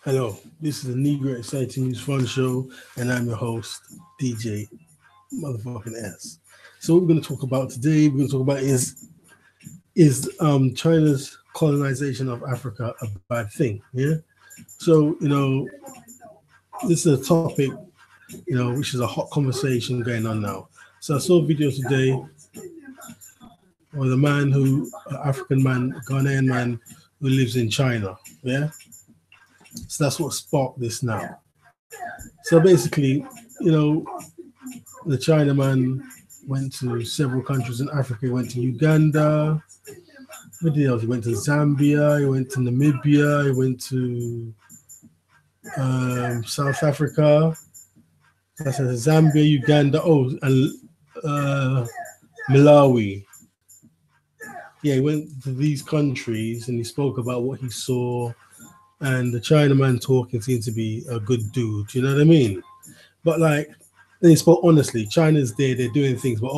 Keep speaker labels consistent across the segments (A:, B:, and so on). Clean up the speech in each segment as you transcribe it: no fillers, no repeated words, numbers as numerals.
A: Hello, this is the Negro Exciting News Fun Show, and I'm your host, DJ Motherfucking S. So what we're going to talk about today, we're going to talk about is China's colonization of Africa a bad thing? Yeah. So this is a topic which is a hot conversation going on now. So I saw a video today with a man African man, Ghanaian man who lives in China. Yeah. So that's what sparked this now. So basically, the Chinaman went to several countries in Africa. He went to Uganda. What else? He went to Zambia. He went to Namibia. He went to South Africa. That's Zambia, Uganda. Oh, and Malawi. Yeah, he went to these countries and he spoke about what he saw. And the Chinaman talking seemed to be a good dude. You know what I mean? But like, they spoke honestly. China's there, they're doing things, but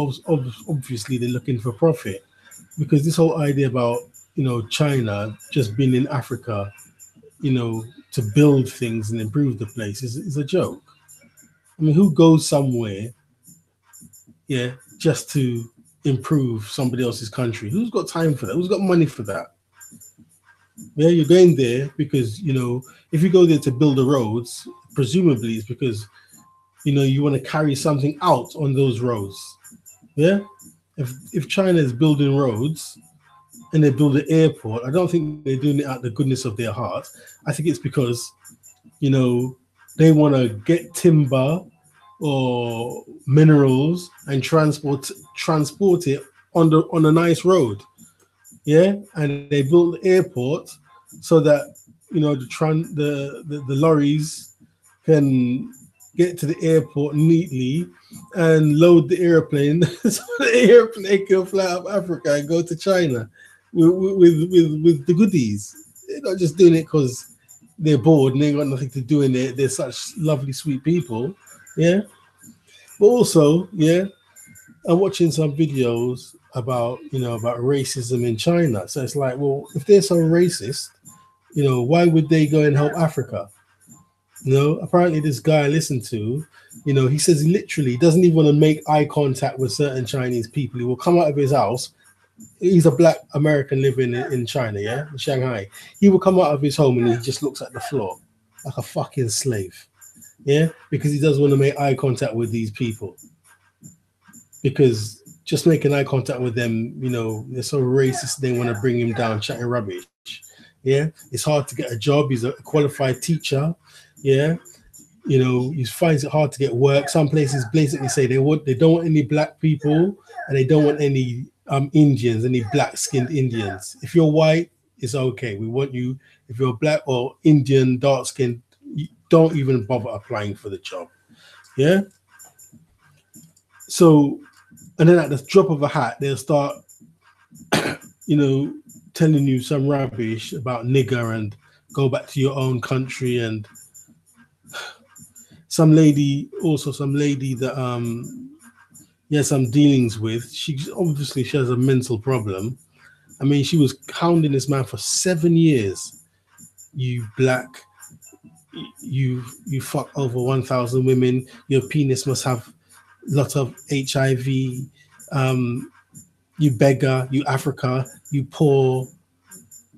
A: obviously they're looking for profit. Because this whole idea about, China just being in Africa, to build things and improve the place is a joke. I mean, who goes somewhere, yeah, just to improve somebody else's country? Who's got time for that? Who's got money for that? Yeah, you're going there because, if you go there to build the roads, presumably it's because, you want to carry something out on those roads. Yeah. If China is building roads and they build an airport, I don't think they're doing it out of the goodness of their heart. I think it's because, they want to get timber or minerals and transport it on a nice road. Yeah, and they built the airport so that the lorries can get to the airport neatly and load the airplane so the airplane can fly up Africa and go to China with the goodies. They're not just doing it because they're bored and they ain't got nothing to do in there. They're such lovely, sweet people. Yeah, but also, yeah, I'm watching some videos about racism in China. So it's like, well, if they're so racist, why would they go and help Africa? Apparently this guy I listened to, he says he literally doesn't even want to make eye contact with certain Chinese people. He will come out of his house. He's a black American living in China, yeah, in Shanghai. He will come out of his home and he just looks at the floor like a fucking slave, yeah, because he doesn't want to make eye contact with these people. Because just making eye contact with them, they're so racist, they want to bring him down, chatting rubbish. Yeah, it's hard to get a job. He's a qualified teacher. Yeah, he finds it hard to get work. Some places basically say they don't want any black people and they don't want any Indians, any black-skinned Indians. If you're white, it's okay. We want you. If you're black or Indian, dark-skinned, don't even bother applying for the job. Yeah. So, and then at the drop of a hat, they'll start, telling you some rubbish about nigger and go back to your own country. And some lady that yes, I'm dealings with, she has a mental problem. I mean, she was hounding this man for 7 years. You black, you fuck over 1,000 women. Your penis must have lot of HIV. You beggar, you Africa, you poor.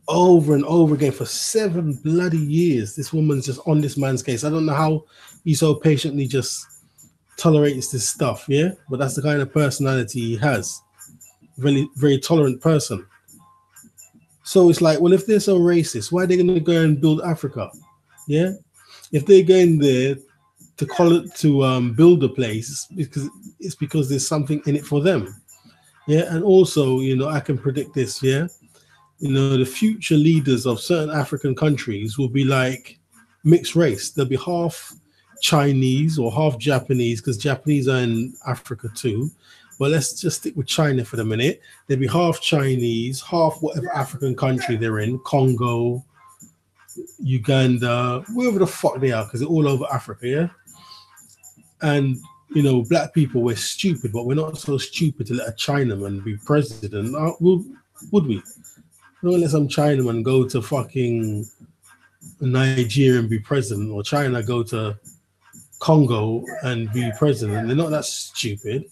A: Over and over again for 7 bloody years. This woman's just on this man's case. I don't know how he so patiently just tolerates this stuff, yeah? But that's the kind of personality he has. Very, very tolerant person. So it's like, well, if they're so racist, why are they going to go and build Africa? Yeah? If they're going there to build a place, it's because there's something in it for them. Yeah, and also, I can predict this, yeah? The future leaders of certain African countries will be like mixed race. They'll be half Chinese or half Japanese, because Japanese are in Africa too. But let's just stick with China for the minute. They'll be half Chinese, half whatever African country they're in, Congo, Uganda, wherever the fuck they are, because they're all over Africa, yeah? And, black people, we're stupid, but we're not so stupid to let a Chinaman be president. Would we? Don't let some Chinaman go to fucking Nigerian be president or China go to Congo and be president. They're not that stupid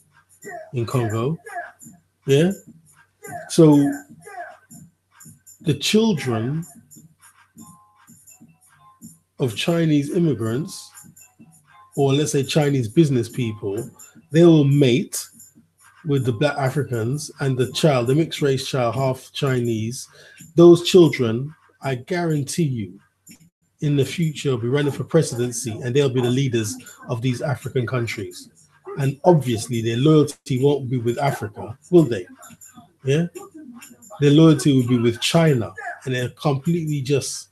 A: in Congo. Yeah. So the children of Chinese immigrants, or let's say Chinese business people, they will mate with the black Africans, and the child, the mixed race child, half Chinese. Those children, I guarantee you, in the future will be running for presidency, and they'll be the leaders of these African countries. And obviously their loyalty won't be with Africa, will they? Yeah. Their loyalty will be with China, and they'll completely just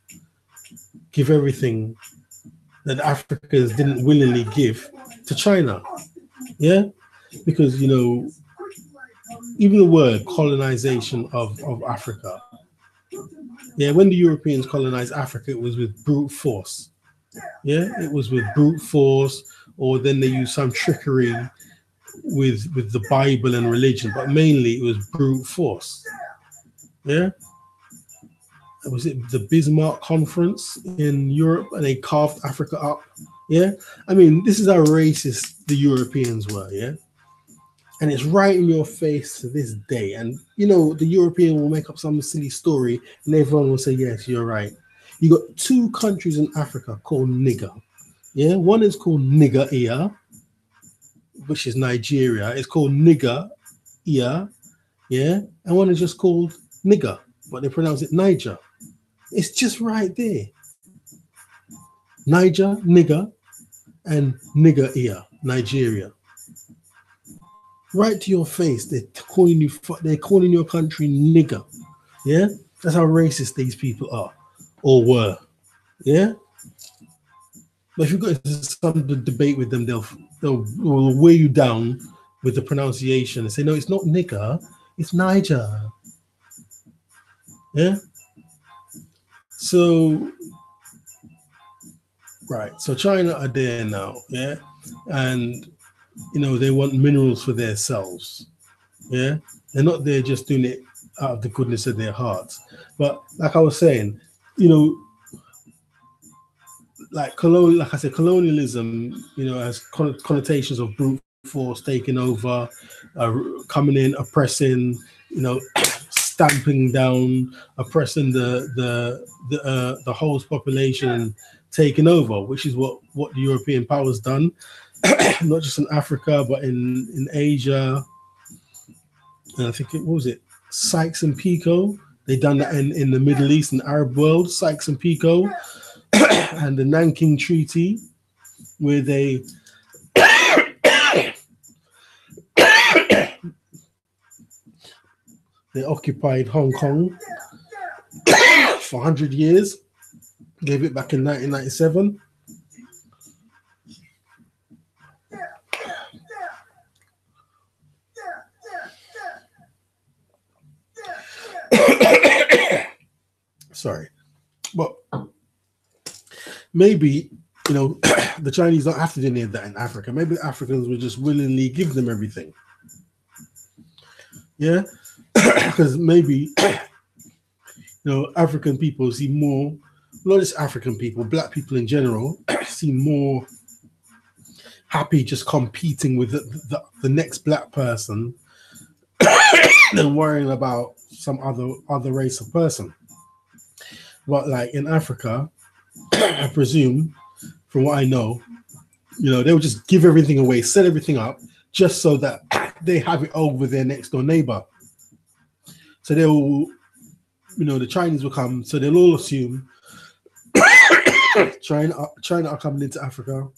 A: give everything that Africans didn't willingly give to China. Yeah. Because, you know, even the word colonization of Africa, yeah, when the Europeans colonized Africa, it was with brute force. Yeah, it was with brute force, or then they used some trickery with the Bible and religion, but mainly it was brute force. Yeah, was it the Bismarck conference in Europe, and they carved Africa up? Yeah, I mean, this is how racist the Europeans were. Yeah, and it's right in your face to this day. And you know, the European will make up some silly story, and everyone will say, "Yes, you're right." You got two countries in Africa called nigger. Yeah, one is called nigger ear, which is Nigeria. It's called nigger ear. Yeah, and one is just called nigger, but they pronounce it Niger. It's just right there. Niger, nigger, and nigger ear, Nigeria. Right to your face, they're calling your country nigger. Yeah, that's how racist these people are or were. Yeah, but if you got into some debate with them, they'll weigh you down with the pronunciation and say, no, it's not nigger, it's Niger. Yeah. So right, so China are there now. Yeah, and you know they want minerals for themselves. Yeah, they're not there just doing it out of the goodness of their hearts. But like I was saying, you know, like I said, colonialism, you know, has connotations of brute force taking over, coming in, oppressing, you know, stamping down, oppressing the host population, taking over, which is what the European powers done, not just in Africa but in Asia. And I think what was it, Sykes and Picot? They done that in the Middle East and Arab world, Sykes and Picot, and the Nanking Treaty, where they they occupied Hong Kong for 100 years, gave it back in 1997. Sorry, but maybe, you know, the Chinese don't have to do any of that in Africa. Maybe the Africans would just willingly give them everything. Yeah, because maybe, you know, African people see more, not just African people, black people in general, seem more happy just competing with the next black person than worrying about some other race of person. But like in Africa, I presume, from what I know, you know, they will just give everything away, set everything up, just so that they have it over their next door neighbor. So they will, you know, the Chinese will come, so they'll all assume China are coming into Africa.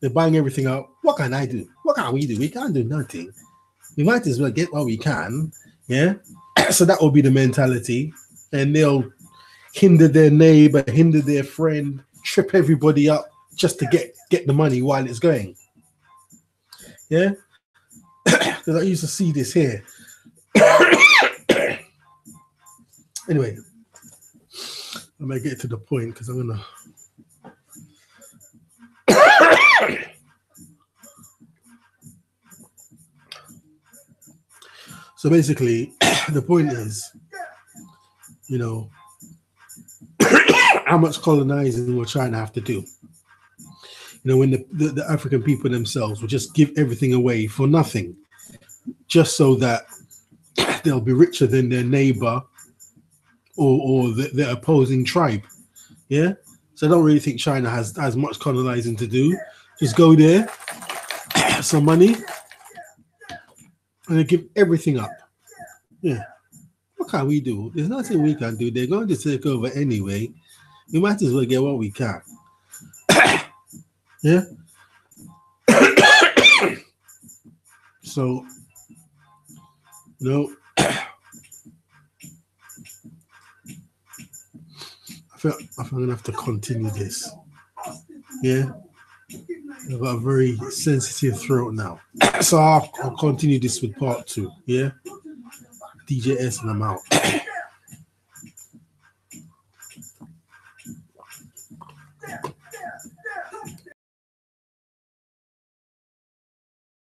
A: They're buying everything up. What can I do? What can we do? We can't do nothing. We might as well get what we can. Yeah. So that will be the mentality. And they'll hinder their neighbor, hinder their friend, trip everybody up just to get the money while it's going. Yeah. Because I used to see this here. Anyway, I may get to the point because I'm gonna. So basically, the point is, you know, how much colonizing will China have to do? You know, when the African people themselves will just give everything away for nothing, just so that they'll be richer than their neighbor or the opposing tribe. Yeah. So I don't really think China has as much colonizing to do. Just go there, some money, and they give everything up. Yeah. What can we do? There's nothing we can do. They're going to take over anyway. We might as well get what we can. Yeah. So, no. I feel I'm gonna have to continue this. Yeah. I've got a very sensitive throat now. So I'll continue this with part 2. Yeah. DJS and I'm out.